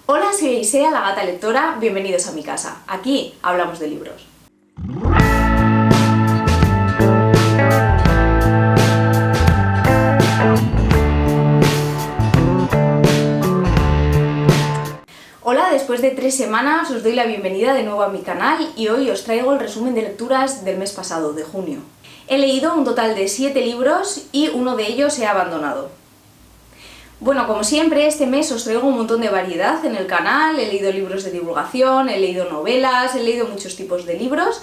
Hola, soy Aisea, la gata lectora, bienvenidos a mi casa. Aquí hablamos de libros. Hola, después de 3 semanas os doy la bienvenida de nuevo a mi canal y hoy os traigo el resumen de lecturas del mes pasado, de junio. He leído un total de 7 libros y uno de ellos he abandonado. Bueno, como siempre, este mes os traigo un montón de variedad en el canal. He leído libros de divulgación, he leído novelas, he leído muchos tipos de libros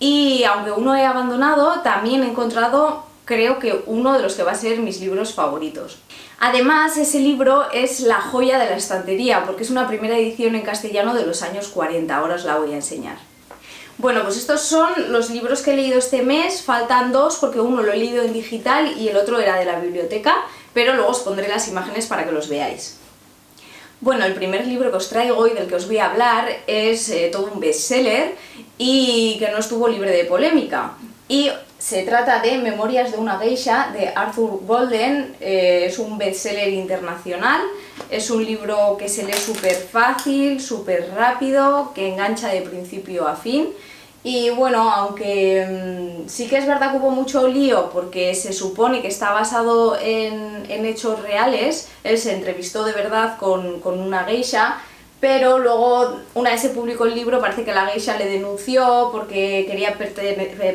y aunque uno he abandonado, también he encontrado, creo que uno de los que va a ser mis libros favoritos. Además, ese libro es la joya de la estantería porque es una primera edición en castellano de los años 40, ahora os la voy a enseñar. Bueno, pues estos son los libros que he leído este mes, faltan 2 porque uno lo he leído en digital y el otro era de la biblioteca, pero luego os pondré las imágenes para que los veáis. Bueno, el primer libro que os traigo y del que os voy a hablar es todo un bestseller y que no estuvo libre de polémica. Y se trata de Memorias de una geisha de Arthur Golden. Es un bestseller internacional, es un libro que se lee súper fácil, súper rápido, que engancha de principio a fin. Y bueno, aunque sí que es verdad que hubo mucho lío porque se supone que está basado en hechos reales, él se entrevistó de verdad con una geisha, pero luego, una vez se publicó el libro, parece que la geisha le denunció porque quería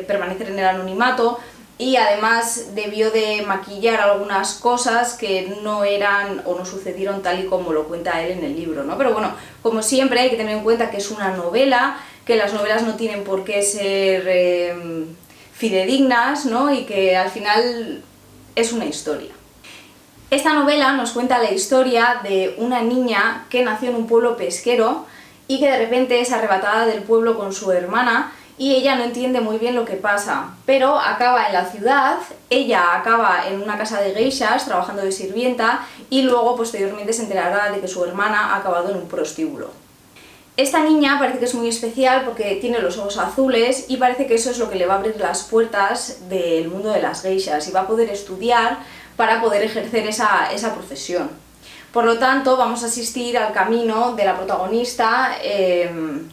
permanecer en el anonimato y además debió de maquillar algunas cosas que no eran o no sucedieron tal y como lo cuenta él en el libro, ¿no? Pero bueno, como siempre hay que tener en cuenta que es una novela, que las novelas no tienen por qué ser fidedignas, ¿no? Y que al final es una historia. Esta novela nos cuenta la historia de una niña que nació en un pueblo pesquero y que de repente es arrebatada del pueblo con su hermana y ella no entiende muy bien lo que pasa, pero acaba en la ciudad, ella acaba en una casa de geishas trabajando de sirvienta y luego posteriormente se enterará de que su hermana ha acabado en un prostíbulo. Esta niña parece que es muy especial porque tiene los ojos azules y parece que eso es lo que le va a abrir las puertas del mundo de las geishas y va a poder estudiar para poder ejercer esa profesión. Por lo tanto, vamos a asistir al camino de la protagonista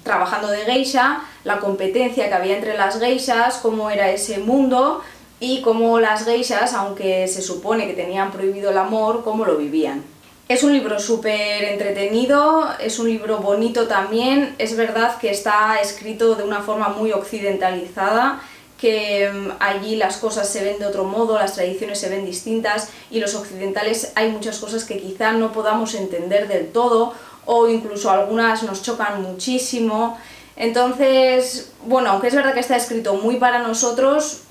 trabajando de geisha, la competencia que había entre las geishas, cómo era ese mundo y cómo las geishas, aunque se supone que tenían prohibido el amor, cómo lo vivían. Es un libro súper entretenido, es un libro bonito también, es verdad que está escrito de una forma muy occidentalizada, que allí las cosas se ven de otro modo, las tradiciones se ven distintas y los occidentales hay muchas cosas que quizá no podamos entender del todo o incluso algunas nos chocan muchísimo. Entonces, bueno, aunque es verdad que está escrito muy para nosotros,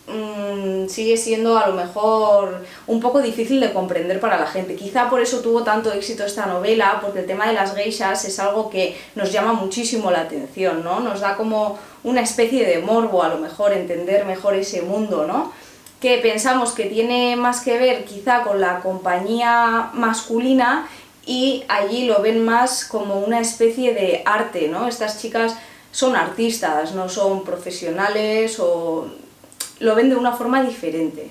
sigue siendo a lo mejor un poco difícil de comprender para la gente. Quizá por eso tuvo tanto éxito esta novela, porque el tema de las geishas es algo que nos llama muchísimo la atención, ¿no? Nos da como una especie de morbo, a lo mejor, entender mejor ese mundo, ¿no? Que pensamos que tiene más que ver quizá con la compañía masculina y allí lo ven más como una especie de arte, ¿no? Estas chicas son artistas, no son profesionales o lo ven de una forma diferente.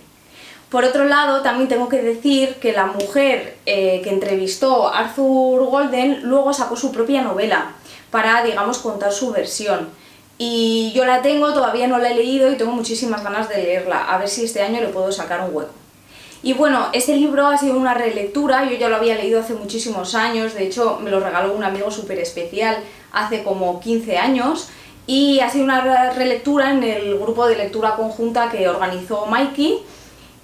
Por otro lado, también tengo que decir que la mujer que entrevistó a Arthur Golden luego sacó su propia novela para, digamos, contar su versión. Y yo la tengo, todavía no la he leído y tengo muchísimas ganas de leerla, a ver si este año le puedo sacar un hueco. Y bueno, este libro ha sido una relectura, yo ya lo había leído hace muchísimos años, de hecho me lo regaló un amigo súper especial hace como 15 años y ha sido una relectura en el grupo de lectura conjunta que organizó Mikey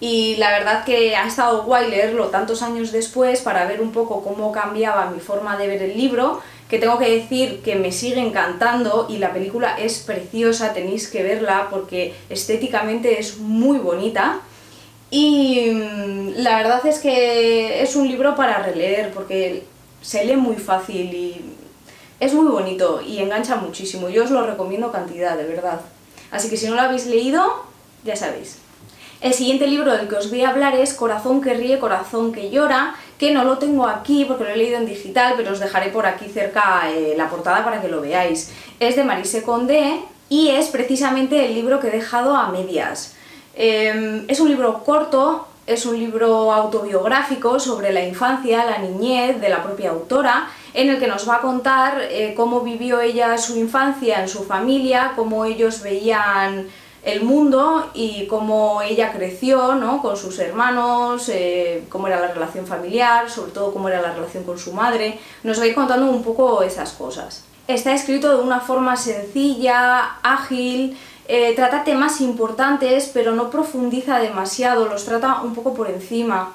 y la verdad que ha estado guay leerlo tantos años después para ver un poco cómo cambiaba mi forma de ver el libro, que tengo que decir que me sigue encantando y la película es preciosa, tenéis que verla porque estéticamente es muy bonita. Y la verdad es que es un libro para releer porque se lee muy fácil y es muy bonito y engancha muchísimo. Yo os lo recomiendo cantidad, de verdad. Así que si no lo habéis leído, ya sabéis. El siguiente libro del que os voy a hablar es Corazón que ríe, corazón que llora, que no lo tengo aquí porque lo he leído en digital, pero os dejaré por aquí cerca la portada para que lo veáis. Es de Maryse Condé y es precisamente el libro que he dejado a medias. Es un libro corto, es un libro autobiográfico sobre la infancia, la niñez de la propia autora en el que nos va a contar cómo vivió ella su infancia en su familia, cómo ellos veían el mundo y cómo ella creció, ¿no?, con sus hermanos, cómo era la relación familiar, sobre todo cómo era la relación con su madre. Nos va a ir contando un poco esas cosas. Está escrito de una forma sencilla, ágil, trata temas importantes pero no profundiza demasiado, los trata un poco por encima.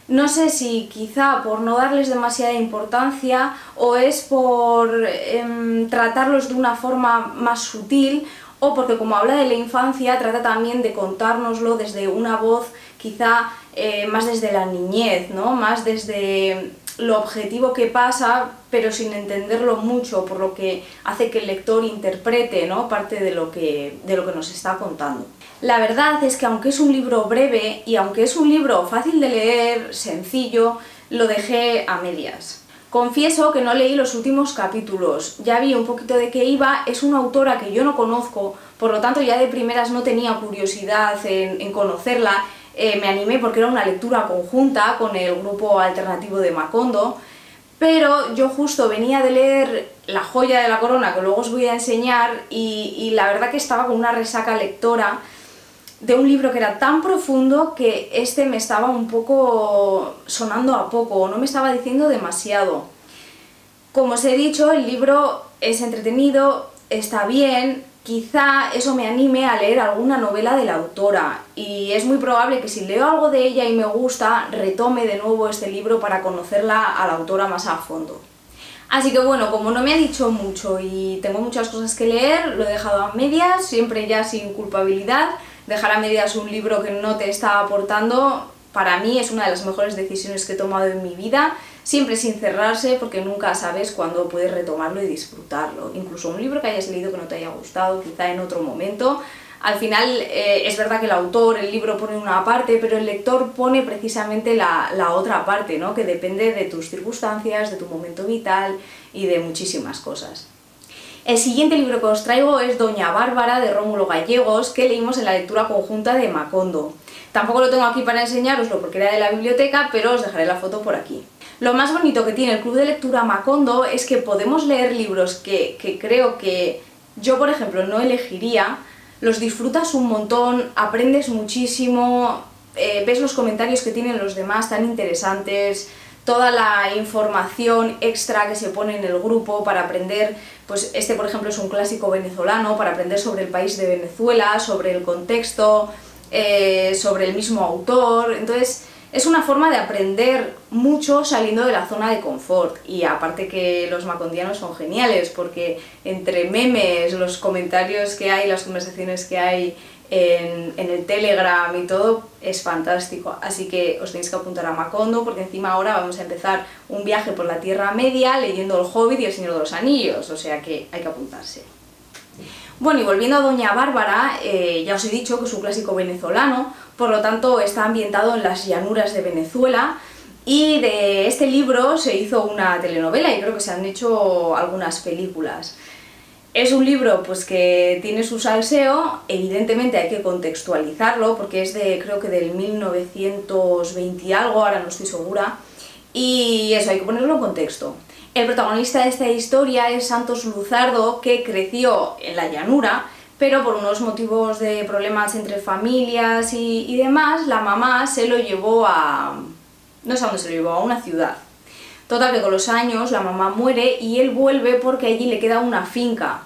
No sé si quizá por no darles demasiada importancia o es por tratarlos de una forma más sutil, o porque como habla de la infancia trata también de contárnoslo desde una voz quizá más desde la niñez, ¿no?, más desde lo objetivo que pasa, pero sin entenderlo mucho, por lo que hace que el lector interprete, ¿no?, parte de lo que nos está contando. La verdad es que aunque es un libro breve y aunque es un libro fácil de leer, sencillo, lo dejé a medias. Confieso que no leí los últimos capítulos, ya vi un poquito de qué iba, es una autora que yo no conozco, por lo tanto ya de primeras no tenía curiosidad en conocerla. Me animé porque era una lectura conjunta con el grupo alternativo de Macondo, pero yo justo venía de leer La joya de la corona, que luego os voy a enseñar, y la verdad que estaba con una resaca lectora de un libro que era tan profundo que me estaba un poco sonando a poco, no me estaba diciendo demasiado. Como os he dicho, el libro es entretenido, está bien, quizá eso me anime a leer alguna novela de la autora, y es muy probable que si leo algo de ella y me gusta, retome de nuevo este libro para conocerla a la autora más a fondo. Así que bueno, como no me ha dicho mucho y tengo muchas cosas que leer, lo he dejado a medias, siempre ya sin culpabilidad. Dejar a medias un libro que no te está aportando, para mí es una de las mejores decisiones que he tomado en mi vida, siempre sin cerrarse, porque nunca sabes cuándo puedes retomarlo y disfrutarlo. Incluso un libro que hayas leído que no te haya gustado, quizá en otro momento. Al final es verdad que el autor, el libro pone una parte, pero el lector pone precisamente la otra parte, ¿no?, que depende de tus circunstancias, de tu momento vital y de muchísimas cosas. El siguiente libro que os traigo es Doña Bárbara, de Rómulo Gallegos, que leímos en la lectura conjunta de Macondo. Tampoco lo tengo aquí para enseñároslo porque era de la biblioteca, pero os dejaré la foto por aquí. Lo más bonito que tiene el Club de Lectura Macondo es que podemos leer libros que creo que yo, por ejemplo, no elegiría, los disfrutas un montón, aprendes muchísimo, ves los comentarios que tienen los demás tan interesantes, toda la información extra que se pone en el grupo para aprender, pues por ejemplo es un clásico venezolano, para aprender sobre el país de Venezuela, sobre el contexto, sobre el mismo autor. Entonces es una forma de aprender mucho saliendo de la zona de confort, y aparte que los macondianos son geniales porque entre memes, los comentarios que hay, las conversaciones que hay en el Telegram y todo, es fantástico. Así que os tenéis que apuntar a Macondo porque encima ahora vamos a empezar un viaje por la Tierra Media leyendo El Hobbit y El Señor de los Anillos, o sea que hay que apuntarse. Bueno, y volviendo a Doña Bárbara, ya os he dicho que es un clásico venezolano, por lo tanto está ambientado en las llanuras de Venezuela, y de este libro se hizo una telenovela y creo que se han hecho algunas películas. Es un libro pues que tiene su salseo, evidentemente hay que contextualizarlo porque es creo que del 1920 y algo, ahora no estoy segura, y eso, hay que ponerlo en contexto. El protagonista de esta historia es Santos Luzardo, que creció en la llanura, pero por unos motivos de problemas entre familias y demás, la mamá se lo llevó no sé a dónde se lo llevó, a una ciudad. Total que con los años la mamá muere y él vuelve porque allí le queda una finca.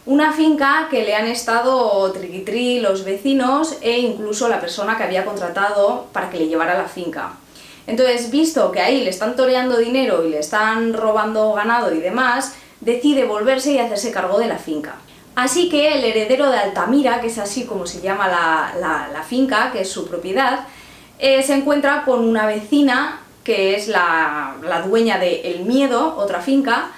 Una finca que le han estado triquitrí los vecinos e incluso la persona que había contratado para que le llevara la finca. Entonces, visto que ahí le están toreando dinero y le están robando ganado y demás, decide volverse y hacerse cargo de la finca. Así que el heredero de Altamira, que es así como se llama la finca, que es su propiedad, se encuentra con una vecina que es la dueña de El Miedo, otra finca,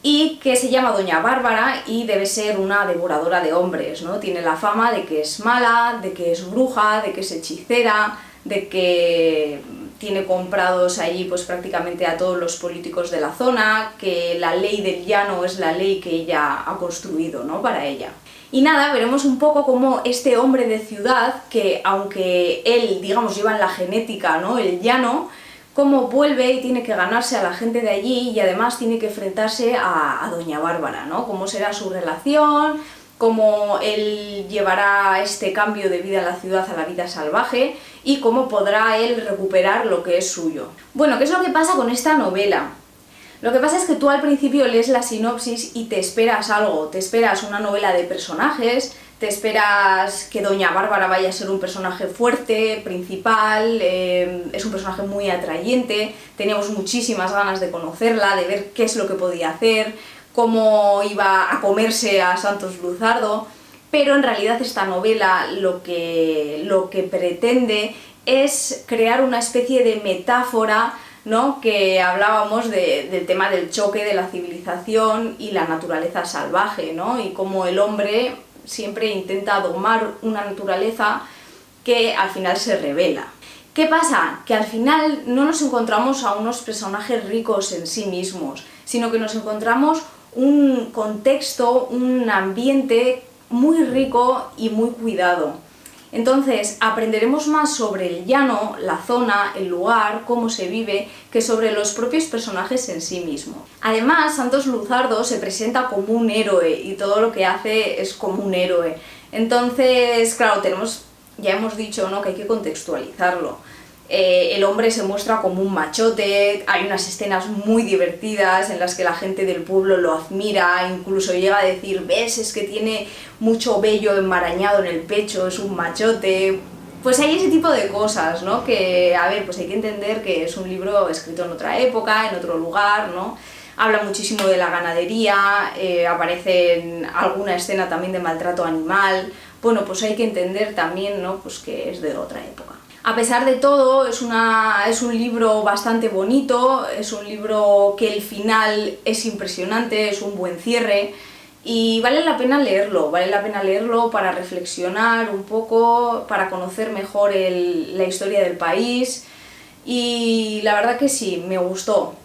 y que se llama Doña Bárbara y debe ser una devoradora de hombres, ¿no? Tiene la fama de que es mala, de que es bruja, de que es hechicera, de que tiene comprados allí pues prácticamente a todos los políticos de la zona, que la ley del llano es la ley que ella ha construido, ¿no?, para ella. Y nada, veremos un poco cómo este hombre de ciudad, que aunque él, digamos, lleva en la genética, ¿no?, el llano, cómo vuelve y tiene que ganarse a la gente de allí y además tiene que enfrentarse a Doña Bárbara, ¿no? Cómo será su relación, cómo él llevará este cambio de vida en la ciudad a la vida salvaje y cómo podrá él recuperar lo que es suyo. Bueno, ¿qué es lo que pasa con esta novela? Lo que pasa es que tú al principio lees la sinopsis y te esperas algo, te esperas una novela de personajes, te esperas que Doña Bárbara vaya a ser un personaje fuerte, principal, es un personaje muy atrayente, teníamos muchísimas ganas de conocerla, de ver qué es lo que podía hacer, cómo iba a comerse a Santos Luzardo, pero en realidad esta novela lo que pretende es crear una especie de metáfora, ¿no? Que hablábamos del tema del choque de la civilización y la naturaleza salvaje, ¿no? Y cómo el hombre siempre intenta domar una naturaleza que al final se revela. ¿Qué pasa? Que al final no nos encontramos a unos personajes ricos en sí mismos, sino que nos encontramos un contexto, un ambiente muy rico y muy cuidado. Entonces aprenderemos más sobre el llano, la zona, el lugar, cómo se vive, que sobre los propios personajes en sí mismos. Además, Santos Luzardo se presenta como un héroe y todo lo que hace es como un héroe. Entonces, claro, ya hemos dicho, ¿no?, que hay que contextualizarlo. El hombre se muestra como un machote, hay unas escenas muy divertidas en las que la gente del pueblo lo admira, incluso llega a decir, ves, es que tiene mucho vello enmarañado en el pecho, es un machote. Pues hay ese tipo de cosas, ¿no? Que, a ver, pues hay que entender que es un libro escrito en otra época, en otro lugar, ¿no? Habla muchísimo de la ganadería, aparece en alguna escena también de maltrato animal. Bueno, pues hay que entender también, ¿no?, pues que es de otra época. A pesar de todo, es un libro bastante bonito, es un libro que el final es impresionante, es un buen cierre y vale la pena leerlo para reflexionar un poco, para conocer mejor la historia del país y la verdad que sí, me gustó.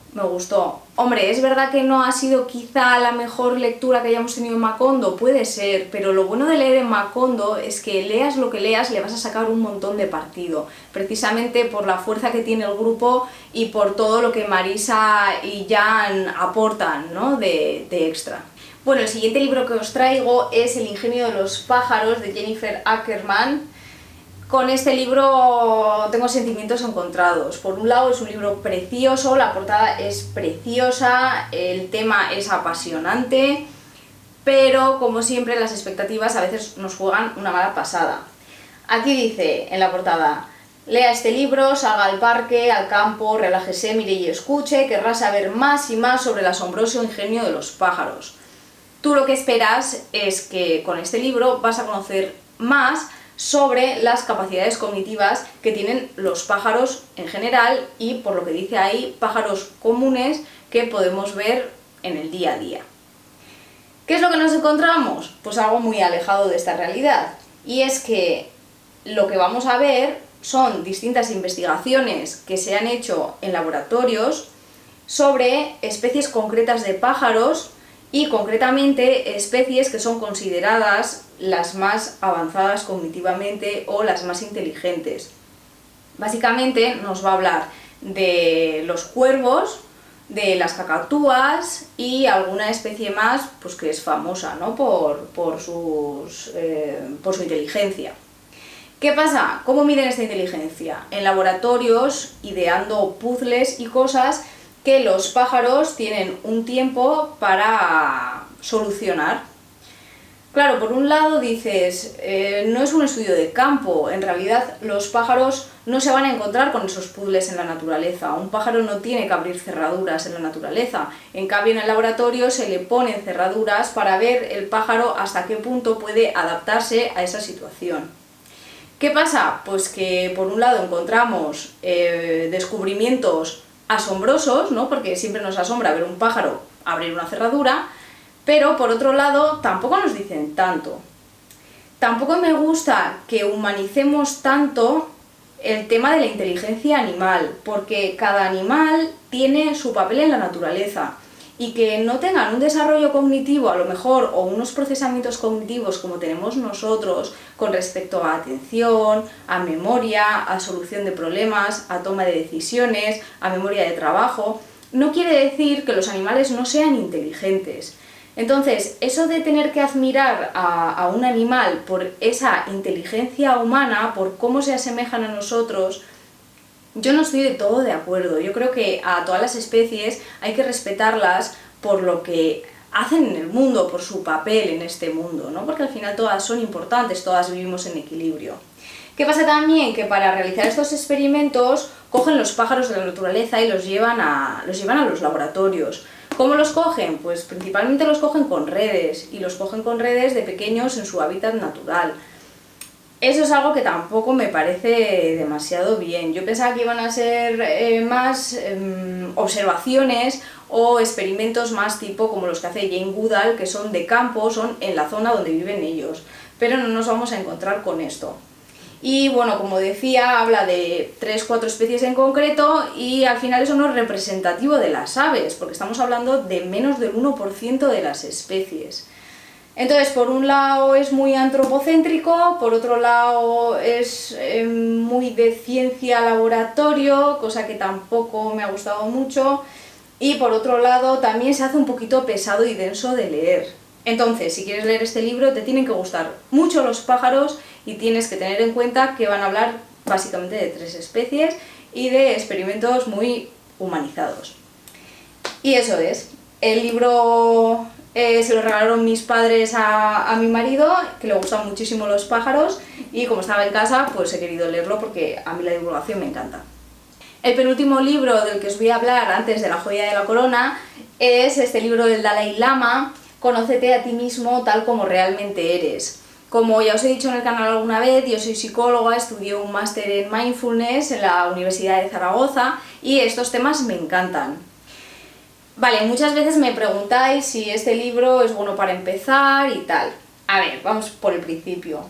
Hombre, es verdad que no ha sido quizá la mejor lectura que hayamos tenido en Macondo, puede ser, pero lo bueno de leer en Macondo es que leas lo que leas le vas a sacar un montón de partido, precisamente por la fuerza que tiene el grupo y por todo lo que Marisa y Jan aportan, ¿no?, de extra. Bueno, el siguiente libro que os traigo es El ingenio de los pájaros, de Jennifer Ackerman. Con este libro tengo sentimientos encontrados. Por un lado es un libro precioso, la portada es preciosa, el tema es apasionante, pero como siempre las expectativas a veces nos juegan una mala pasada. Aquí dice en la portada, lea este libro, salga al parque, al campo, relájese, mire y escuche, querrá saber más y más sobre el asombroso ingenio de los pájaros. Tú lo que esperas es que con este libro vas a conocer más sobre las capacidades cognitivas que tienen los pájaros en general y, por lo que dice ahí, pájaros comunes que podemos ver en el día a día. ¿Qué es lo que nos encontramos? Pues algo muy alejado de esta realidad, y es que lo que vamos a ver son distintas investigaciones que se han hecho en laboratorios sobre especies concretas de pájaros y concretamente especies que son consideradas las más avanzadas cognitivamente o las más inteligentes. Básicamente nos va a hablar de los cuervos, de las cacatúas y alguna especie más pues que es famosa, ¿no?, por su inteligencia. ¿Qué pasa? ¿Cómo miden esta inteligencia? En laboratorios, ideando puzzles y cosas que los pájaros tienen un tiempo para solucionar. Claro, por un lado dices, no es un estudio de campo, en realidad los pájaros no se van a encontrar con esos puzzles en la naturaleza, un pájaro no tiene que abrir cerraduras en la naturaleza, en cambio en el laboratorio se le ponen cerraduras para ver el pájaro hasta qué punto puede adaptarse a esa situación. ¿Qué pasa? Pues que por un lado encontramos descubrimientos asombrosos, ¿no?, porque siempre nos asombra ver un pájaro abrir una cerradura, pero por otro lado tampoco nos dicen tanto. Tampoco me gusta que humanicemos tanto el tema de la inteligencia animal, porque cada animal tiene su papel en la naturaleza y que no tengan un desarrollo cognitivo a lo mejor o unos procesamientos cognitivos como tenemos nosotros con respecto a atención, a memoria, a solución de problemas, a toma de decisiones, a memoria de trabajo, no quiere decir que los animales no sean inteligentes. Entonces, eso de tener que admirar a un animal por esa inteligencia humana, por cómo se asemejan a nosotros, yo no estoy de todo de acuerdo. Yo creo que a todas las especies hay que respetarlas por lo que hacen en el mundo, por su papel en este mundo, ¿no? Porque al final todas son importantes, todas vivimos en equilibrio. ¿Qué pasa también? Que para realizar estos experimentos cogen los pájaros de la naturaleza y los llevan a los laboratorios. ¿Cómo los cogen? Pues principalmente los cogen con redes, y los cogen con redes de pequeños en su hábitat natural. Eso es algo que tampoco me parece demasiado bien. Yo pensaba que iban a ser más observaciones o experimentos más tipo como los que hace Jane Goodall, que son de campo, son en la zona donde viven ellos. Pero no nos vamos a encontrar con esto. Y bueno, como decía, habla de 3-4 especies en concreto y al final eso no es representativo de las aves, porque estamos hablando de menos del 1% de las especies. Entonces, por un lado es muy antropocéntrico, por otro lado es muy de ciencia laboratorio, cosa que tampoco me ha gustado mucho, y por otro lado también se hace un poquito pesado y denso de leer. Entonces, si quieres leer este libro, te tienen que gustar mucho los pájaros y tienes que tener en cuenta que van a hablar básicamente de 3 especies y de experimentos muy humanizados. Y eso es. El libro se lo regalaron mis padres a mi marido, que le gustan muchísimo los pájaros, y como estaba en casa, pues he querido leerlo porque a mí la divulgación me encanta. El penúltimo libro del que os voy a hablar antes de La joya de la corona es este libro del Dalai Lama, Conócete a ti mismo tal como realmente eres. Como ya os he dicho en el canal alguna vez, yo soy psicóloga, estudié un máster en Mindfulness en la Universidad de Zaragoza y estos temas me encantan. Vale, muchas veces me preguntáis si este libro es bueno para empezar y tal. A ver, vamos por el principio.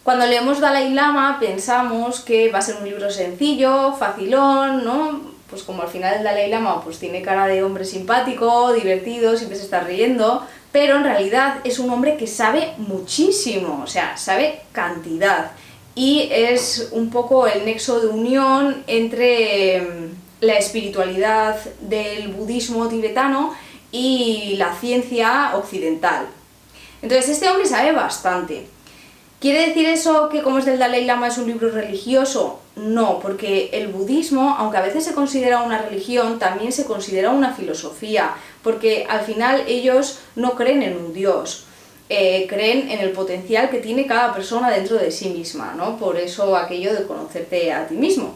Cuando leemos Dalai Lama pensamos que va a ser un libro sencillo, facilón, ¿no? Pues como al final el Dalai Lama pues tiene cara de hombre simpático, divertido, siempre se está riendo, pero en realidad es un hombre que sabe muchísimo, o sea, sabe cantidad. Y es un poco el nexo de unión entre la espiritualidad del budismo tibetano y la ciencia occidental. Entonces este hombre sabe bastante. ¿Quiere decir eso que como es del Dalai Lama es un libro religioso? No, porque el budismo, aunque a veces se considera una religión, también se considera una filosofía, porque al final ellos no creen en un dios, creen en el potencial que tiene cada persona dentro de sí misma, ¿no? Por eso aquello de conocerte a ti mismo.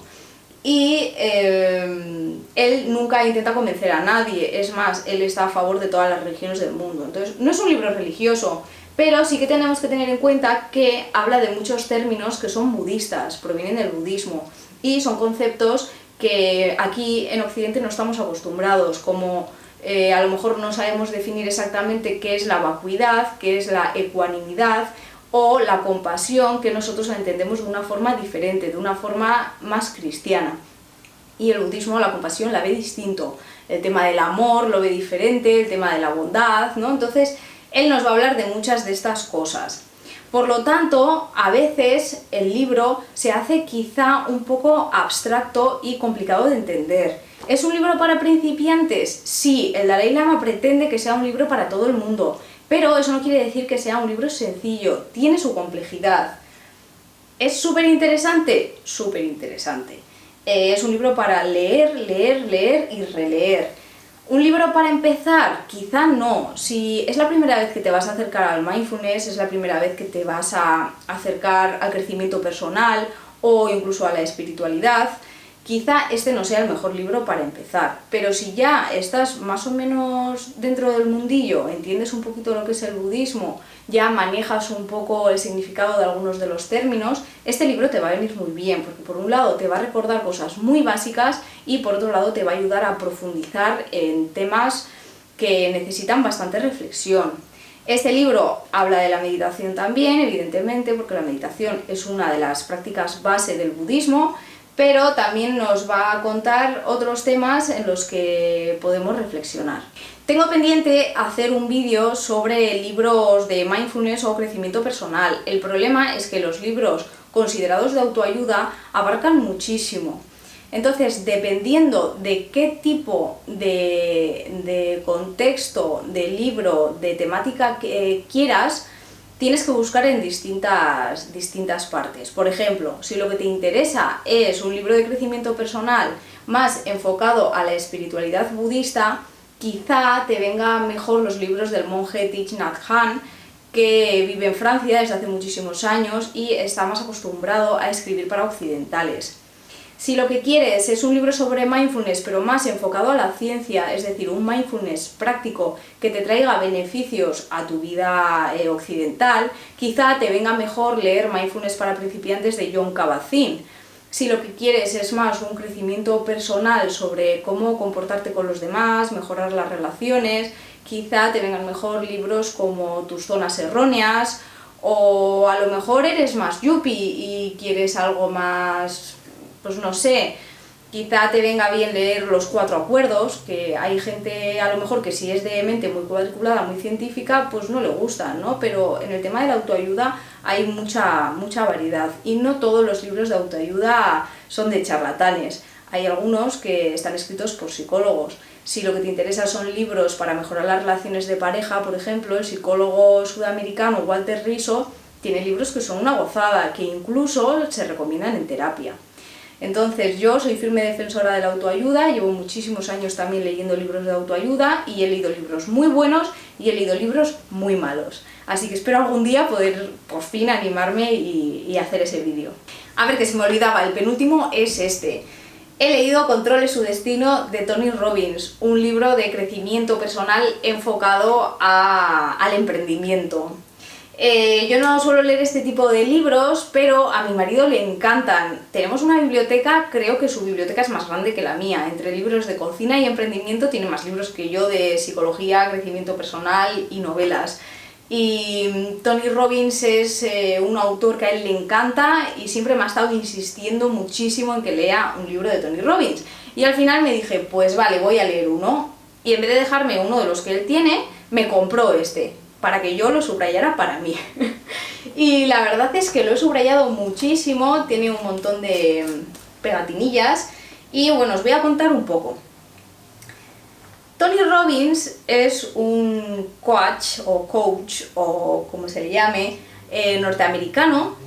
Y él nunca intenta convencer a nadie, es más, él está a favor de todas las religiones del mundo. Entonces, no es un libro religioso, pero sí que tenemos que tener en cuenta que habla de muchos términos que son budistas, provienen del budismo, y son conceptos que aquí en Occidente no estamos acostumbrados, como a lo mejor no sabemos definir exactamente qué es la vacuidad, qué es la ecuanimidad, o la compasión, que nosotros la entendemos de una forma diferente, de una forma más cristiana. Y el budismo la compasión la ve distinto, el tema del amor lo ve diferente, el tema de la bondad, ¿no? Entonces, él nos va a hablar de muchas de estas cosas. Por lo tanto, a veces el libro se hace quizá un poco abstracto y complicado de entender. ¿Es un libro para principiantes? Sí, el Dalai Lama pretende que sea un libro para todo el mundo, pero eso no quiere decir que sea un libro sencillo, tiene su complejidad. ¿Es súper interesante? Súper interesante. Es un libro para leer, leer, leer y releer. ¿Un libro para empezar? Quizá no. Si es la primera vez que te vas a acercar al mindfulness, es la primera vez que te vas a acercar al crecimiento personal o incluso a la espiritualidad, quizá este no sea el mejor libro para empezar. Pero si ya estás más o menos dentro del mundillo, entiendes un poquito lo que es el budismo, ya manejas un poco el significado de algunos de los términos, este libro te va a venir muy bien, porque por un lado te va a recordar cosas muy básicas y por otro lado te va a ayudar a profundizar en temas que necesitan bastante reflexión. Este libro habla de la meditación también, evidentemente, porque la meditación es una de las prácticas base del budismo, pero también nos va a contar otros temas en los que podemos reflexionar. Tengo pendiente hacer un vídeo sobre libros de mindfulness o crecimiento personal. El problema es que los libros considerados de autoayuda abarcan muchísimo. Entonces, dependiendo de qué tipo de contexto, de libro, de temática que quieras, tienes que buscar en distintas partes. Por ejemplo, si lo que te interesa es un libro de crecimiento personal más enfocado a la espiritualidad budista, quizá te vengan mejor los libros del monje Thich Nhat Hanh, que vive en Francia desde hace muchísimos años y está más acostumbrado a escribir para occidentales. Si lo que quieres es un libro sobre mindfulness, pero más enfocado a la ciencia, es decir, un mindfulness práctico que te traiga beneficios a tu vida occidental, quizá te venga mejor leer Mindfulness para principiantes de Jon Kabat-Zinn. Si lo que quieres es más un crecimiento personal sobre cómo comportarte con los demás, mejorar las relaciones, quizá te vengan mejor libros como Tus zonas erróneas, o a lo mejor eres más yuppie y quieres algo más, pues no sé, quizá te venga bien leer Los Cuatro Acuerdos, que hay gente a lo mejor que si es de mente muy cuadriculada, muy científica, pues no le gustan, ¿no? Pero en el tema de la autoayuda hay mucha variedad y no todos los libros de autoayuda son de charlatanes. Hay algunos que están escritos por psicólogos. Si lo que te interesa son libros para mejorar las relaciones de pareja, por ejemplo, el psicólogo sudamericano Walter Rizzo tiene libros que son una gozada, que incluso se recomiendan en terapia. Entonces yo soy firme defensora de la autoayuda, llevo muchísimos años también leyendo libros de autoayuda y he leído libros muy buenos y he leído libros muy malos. Así que espero algún día poder por fin animarme y hacer ese vídeo. A ver, que se me olvidaba, el penúltimo es este. He leído Controle su destino de Tony Robbins, un libro de crecimiento personal enfocado al emprendimiento. Yo no suelo leer este tipo de libros, pero a mi marido le encantan. Tenemos una biblioteca, creo que su biblioteca es más grande que la mía. Entre libros de cocina y emprendimiento tiene más libros que yo de psicología, crecimiento personal y novelas. Y Tony Robbins es un autor que a él le encanta y siempre me ha estado insistiendo muchísimo en que lea un libro de Tony Robbins. Y al final me dije, pues vale, voy a leer uno. Y en vez de dejarme uno de los que él tiene, me compró este, para que yo lo subrayara para mí. Y la verdad es que lo he subrayado muchísimo, tiene un montón de pegatinillas y bueno, os voy a contar un poco. Tony Robbins es un coach o como se le llame, norteamericano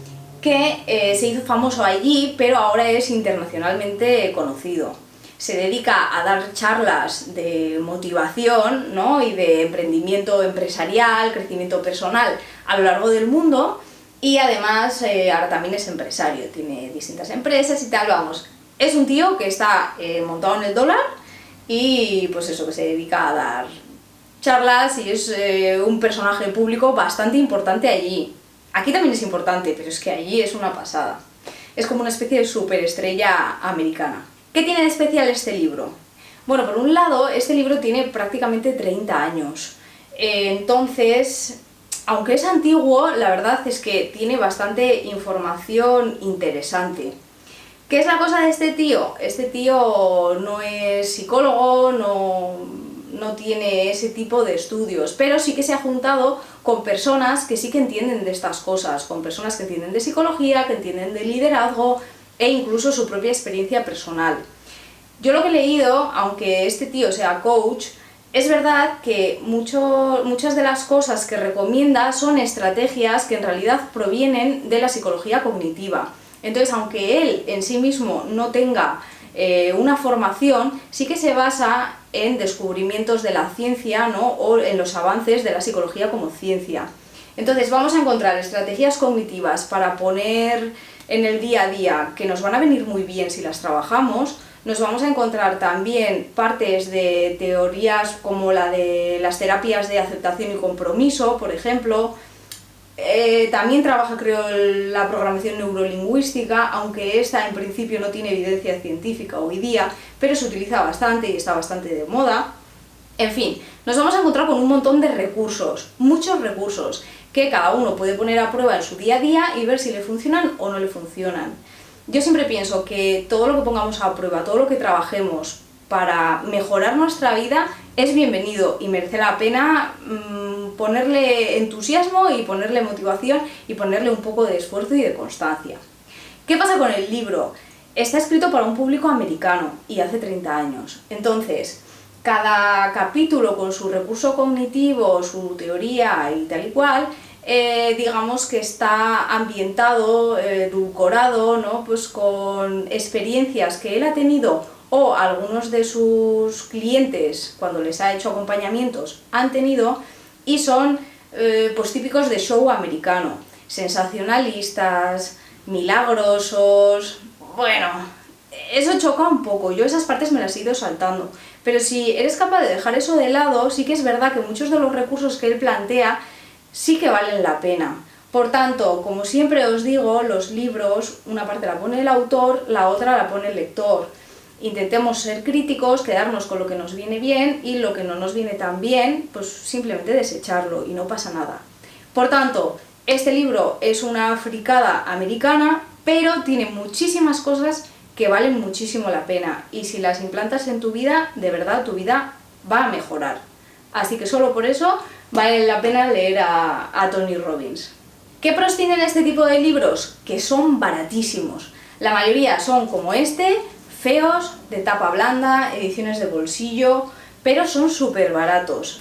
que se hizo famoso allí, pero ahora es internacionalmente conocido. Se dedica a dar charlas de motivación, ¿no? Y de emprendimiento empresarial, crecimiento personal a lo largo del mundo y además ahora también es empresario, tiene distintas empresas y tal, vamos. Es un tío que está montado en el dólar y pues eso, que se dedica a dar charlas y es un personaje público bastante importante allí. Aquí también es importante, pero es que allí es una pasada. Es como una especie de superestrella americana. ¿Qué tiene de especial este libro? Bueno, por un lado, este libro tiene prácticamente 30 años. Entonces, aunque es antiguo, la verdad es que tiene bastante información interesante. ¿Qué es la cosa de este tío? Este tío no es psicólogo, no tiene ese tipo de estudios, pero sí que se ha juntado con personas que sí que entienden de estas cosas, con personas que entienden de psicología, que entienden de liderazgo e incluso su propia experiencia personal. Yo lo que he leído, aunque este tío sea coach, es verdad que muchas de las cosas que recomienda son estrategias que en realidad provienen de la psicología cognitiva. Entonces, aunque él en sí mismo no tenga una formación, sí que se basa en descubrimientos de la ciencia, ¿no? O en los avances de la psicología como ciencia. Entonces, vamos a encontrar estrategias cognitivas para poner en el día a día que nos van a venir muy bien si las trabajamos. Nos vamos a encontrar también partes de teorías como la de las terapias de aceptación y compromiso, por ejemplo. También trabaja, creo, la programación neurolingüística, aunque esta en principio no tiene evidencia científica hoy día, pero se utiliza bastante y está bastante de moda. En fin, nos vamos a encontrar con un montón de recursos, muchos recursos, que cada uno puede poner a prueba en su día a día y ver si le funcionan o no le funcionan. Yo siempre pienso que todo lo que pongamos a prueba, todo lo que trabajemos para mejorar nuestra vida es bienvenido y merece la pena ponerle entusiasmo y ponerle motivación y ponerle un poco de esfuerzo y de constancia. ¿Qué pasa con el libro? Está escrito para un público americano y hace 30 años. Entonces, cada capítulo con su recurso cognitivo, su teoría y tal y cual, digamos que está ambientado, edulcorado, ¿no? Pues con experiencias que él ha tenido o algunos de sus clientes, cuando les ha hecho acompañamientos, han tenido, y son pues típicos de show americano, sensacionalistas, milagrosos. Bueno, eso choca un poco, yo esas partes me las he ido saltando, pero si eres capaz de dejar eso de lado, sí que es verdad que muchos de los recursos que él plantea sí que valen la pena. Por tanto, como siempre os digo, los libros, una parte la pone el autor, la otra la pone el lector. Intentemos ser críticos, quedarnos con lo que nos viene bien, y lo que no nos viene tan bien, pues simplemente desecharlo y no pasa nada. Por tanto, este libro es una fricada americana, pero tiene muchísimas cosas que valen muchísimo la pena, y si las implantas en tu vida, de verdad tu vida va a mejorar. Así que solo por eso vale la pena leer a Tony Robbins. ¿Qué pros tienen este tipo de libros? Que son baratísimos. La mayoría son como este, feos, de tapa blanda, ediciones de bolsillo, pero son súper baratos.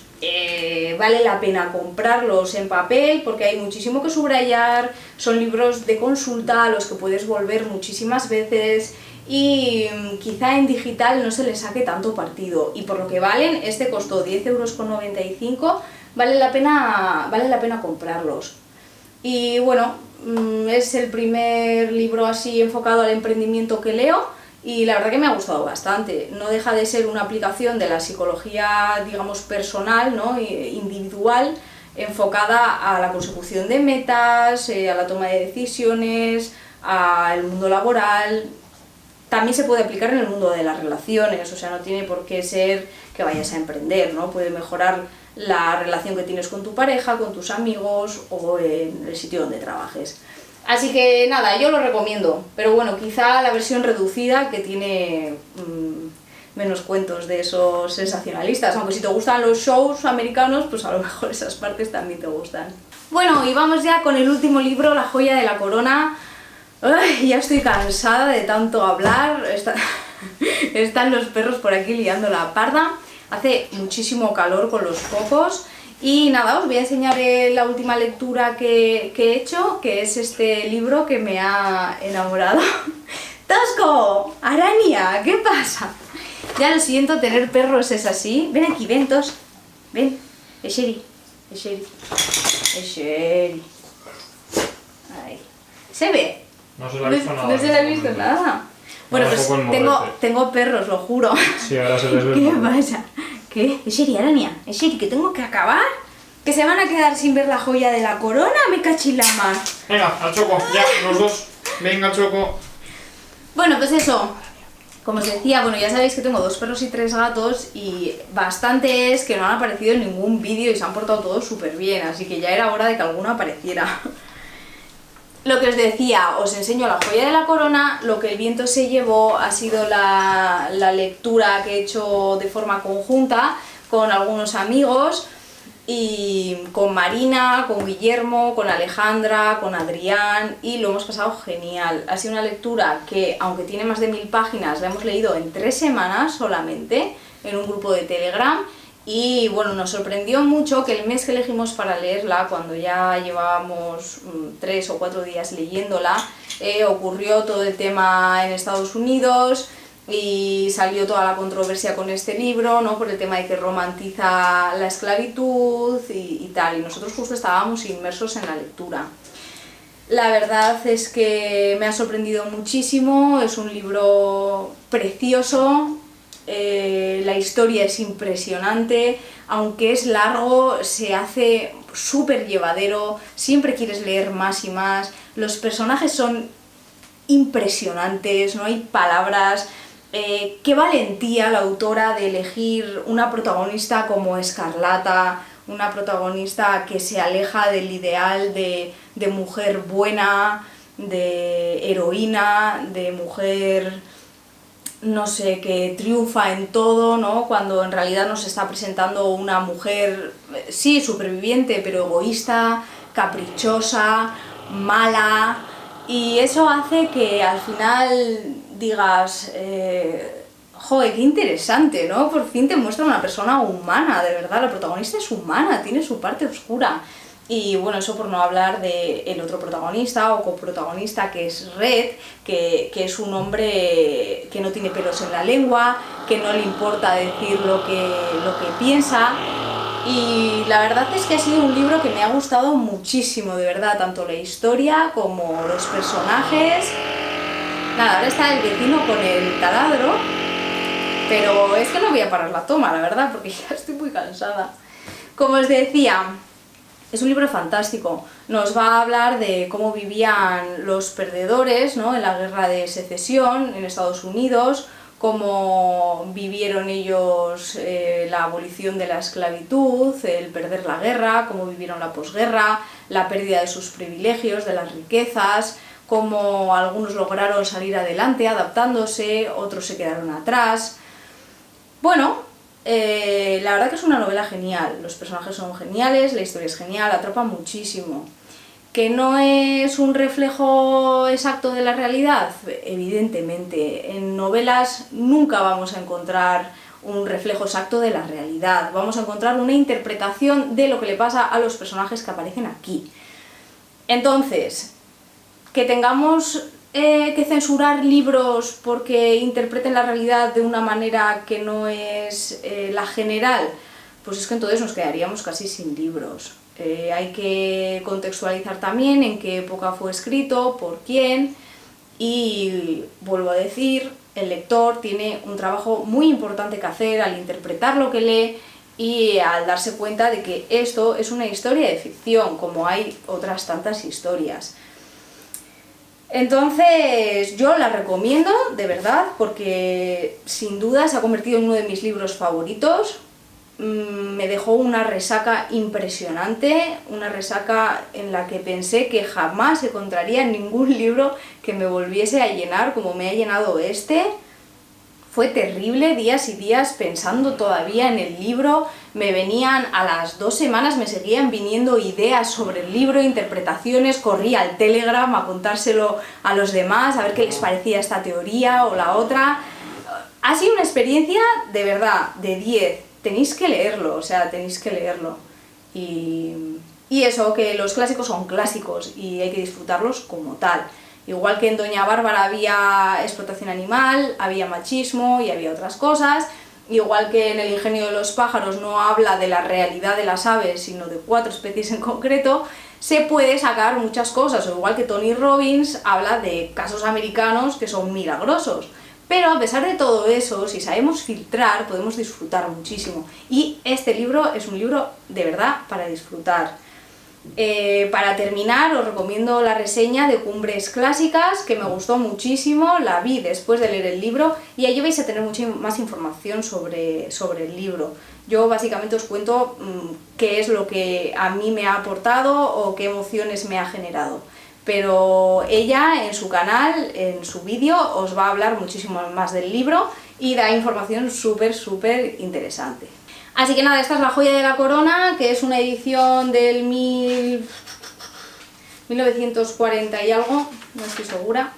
Vale la pena comprarlos en papel porque hay muchísimo que subrayar, son libros de consulta a los que puedes volver muchísimas veces, y quizá en digital no se le saque tanto partido, y por lo que valen, este costó 10,95 €, vale la pena comprarlos. Y bueno, es el primer libro así enfocado al emprendimiento que leo, y la verdad que me ha gustado bastante. No deja de ser una aplicación de la psicología, digamos, personal, ¿no? Individual, enfocada a la consecución de metas, a la toma de decisiones, al mundo laboral. También se puede aplicar en el mundo de las relaciones, o sea, no tiene por qué ser que vayas a emprender, ¿no? Puede mejorar la relación que tienes con tu pareja, con tus amigos o en el sitio donde trabajes. Así que nada, yo lo recomiendo, pero bueno, quizá la versión reducida, que tiene menos cuentos de esos sensacionalistas, aunque si te gustan los shows americanos, pues a lo mejor esas partes también te gustan. Bueno, y vamos ya con el último libro, La joya de la corona. Ay, ya estoy cansada de tanto hablar, están los perros por aquí liando la parda, hace muchísimo calor con los focos. Y nada, os voy a enseñar la última lectura que he hecho, que es este libro que me ha enamorado. ¡Tosco! ¡Araña! ¿Qué pasa? Ya lo siento, tener perros es así. Ven aquí, ven, Tos. Ven. Esheri. Ahí. ¿Se ve? No se le ha visto nada. No se le ha visto nada. Bueno, pues tengo perros, lo juro. Sí, ahora se les ve. ¿Qué pasa? ¿Qué? ¿Esheri, araña? ¿Esheri, que tengo que acabar? ¿Que se van a quedar sin ver la joya de la corona? Me cachis la mar. Venga, al Choco, ya, los dos. Venga, Choco. Bueno, pues eso. Como os decía, bueno, ya sabéis que tengo 2 perros y 3 gatos, y bastante es que no han aparecido en ningún vídeo y se han portado todos súper bien, así que ya era hora de que alguno apareciera. Lo que os decía, os enseño la joya de la corona. Lo que el viento se llevó ha sido la lectura que he hecho de forma conjunta con algunos amigos, y con Marina, con Guillermo, con Alejandra, con Adrián, y lo hemos pasado genial. Ha sido una lectura que, aunque tiene más de 1000 páginas, la hemos leído en 3 semanas solamente, en un grupo de Telegram. Y bueno, nos sorprendió mucho que el mes que elegimos para leerla, cuando ya llevábamos 3 o 4 días leyéndola, ocurrió todo el tema en Estados Unidos y salió toda la controversia con este libro, ¿no? Por el tema de que romantiza la esclavitud y tal, y nosotros justo estábamos inmersos en la lectura. La verdad es que me ha sorprendido muchísimo, es un libro precioso. La historia es impresionante, aunque es largo, se hace súper llevadero, siempre quieres leer más y más, los personajes son impresionantes, no hay palabras. Qué valentía la autora de elegir una protagonista como Escarlata, una protagonista que se aleja del ideal de mujer buena, de heroína, de mujer, no sé, que triunfa en todo, ¿no? Cuando en realidad nos está presentando una mujer, sí, superviviente, pero egoísta, caprichosa, mala, y eso hace que al final digas, joder, qué interesante, ¿no? Por fin te muestra una persona humana, de verdad, la protagonista es humana, tiene su parte oscura. Y bueno, eso por no hablar del otro protagonista o coprotagonista, que es Red, que es un hombre que no tiene pelos en la lengua, que no le importa decir lo que piensa. Y la verdad es que ha sido un libro que me ha gustado muchísimo, de verdad, tanto la historia como los personajes. Nada, ahora está el vecino con el taladro, pero es que no voy a parar la toma, la verdad, porque ya estoy muy cansada. Como os decía, es un libro fantástico, nos va a hablar de cómo vivían los perdedores, ¿no?, en la guerra de secesión en Estados Unidos, cómo vivieron ellos la abolición de la esclavitud, el perder la guerra, cómo vivieron la posguerra, la pérdida de sus privilegios, de las riquezas, cómo algunos lograron salir adelante adaptándose, otros se quedaron atrás. Bueno, la verdad que es una novela genial, los personajes son geniales, la historia es genial, atrapa muchísimo. ¿Que no es un reflejo exacto de la realidad? Evidentemente, en novelas nunca vamos a encontrar un reflejo exacto de la realidad, vamos a encontrar una interpretación de lo que le pasa a los personajes que aparecen aquí. Entonces, que tengamos que censurar libros porque interpreten la realidad de una manera que no es la general, pues es que entonces nos quedaríamos casi sin libros. Hay que contextualizar también en qué época fue escrito, por quién, y vuelvo a decir, el lector tiene un trabajo muy importante que hacer al interpretar lo que lee y al darse cuenta de que esto es una historia de ficción, como hay otras tantas historias. Entonces yo la recomiendo, de verdad, porque sin duda se ha convertido en uno de mis libros favoritos. Me dejó una resaca impresionante, una resaca en la que pensé que jamás encontraría ningún libro que me volviese a llenar como me ha llenado este. Fue terrible, días y días pensando todavía en el libro, me venían a las 2 semanas, me seguían viniendo ideas sobre el libro, interpretaciones, corría al Telegram a contárselo a los demás, a ver qué les parecía esta teoría o la otra. Ha sido una experiencia de verdad, de 10, tenéis que leerlo, o sea, tenéis que leerlo. Y eso, que los clásicos son clásicos y hay que disfrutarlos como tal. Igual que en Doña Bárbara había explotación animal, había machismo y había otras cosas, igual que en El ingenio de los pájaros no habla de la realidad de las aves, sino de 4 especies en concreto, se puede sacar muchas cosas, o igual que Tony Robbins habla de casos americanos que son milagrosos. Pero a pesar de todo eso, si sabemos filtrar, podemos disfrutar muchísimo. Y este libro es un libro de verdad para disfrutar. Para terminar, os recomiendo la reseña de Cumbres Clásicas, que me gustó muchísimo, la vi después de leer el libro y ahí vais a tener mucha más información sobre el libro. Yo básicamente os cuento qué es lo que a mí me ha aportado o qué emociones me ha generado. Pero ella en su canal, en su vídeo, os va a hablar muchísimo más del libro y da información súper interesante. Así que nada, esta es La joya de la corona, que es una edición del 1940 y algo, no estoy segura,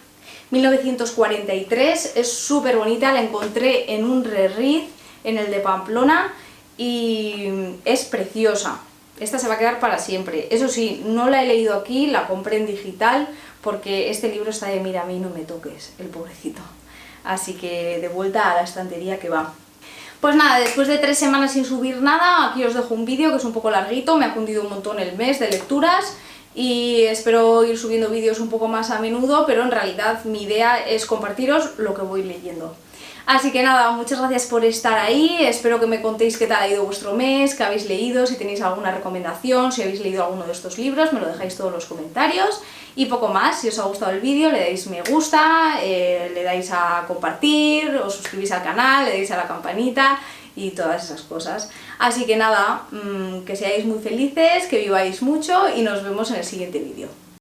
1943, es súper bonita, la encontré en un reread en el de Pamplona y es preciosa. Esta se va a quedar para siempre. Eso sí, no la he leído aquí, la compré en digital porque este libro está de mira a mí no me toques, el pobrecito. Así que de vuelta a la estantería que va. Pues nada, después de 3 semanas sin subir nada, aquí os dejo un vídeo que es un poco larguito, me ha cundido un montón el mes de lecturas y espero ir subiendo vídeos un poco más a menudo, pero en realidad mi idea es compartiros lo que voy leyendo. Así que nada, muchas gracias por estar ahí, espero que me contéis qué tal ha ido vuestro mes, qué habéis leído, si tenéis alguna recomendación, si habéis leído alguno de estos libros, me lo dejáis todos en los comentarios. Y poco más, si os ha gustado el vídeo le dais me gusta, le dais a compartir, os suscribís al canal, le dais a la campanita y todas esas cosas. Así que nada, que seáis muy felices, que viváis mucho y nos vemos en el siguiente vídeo.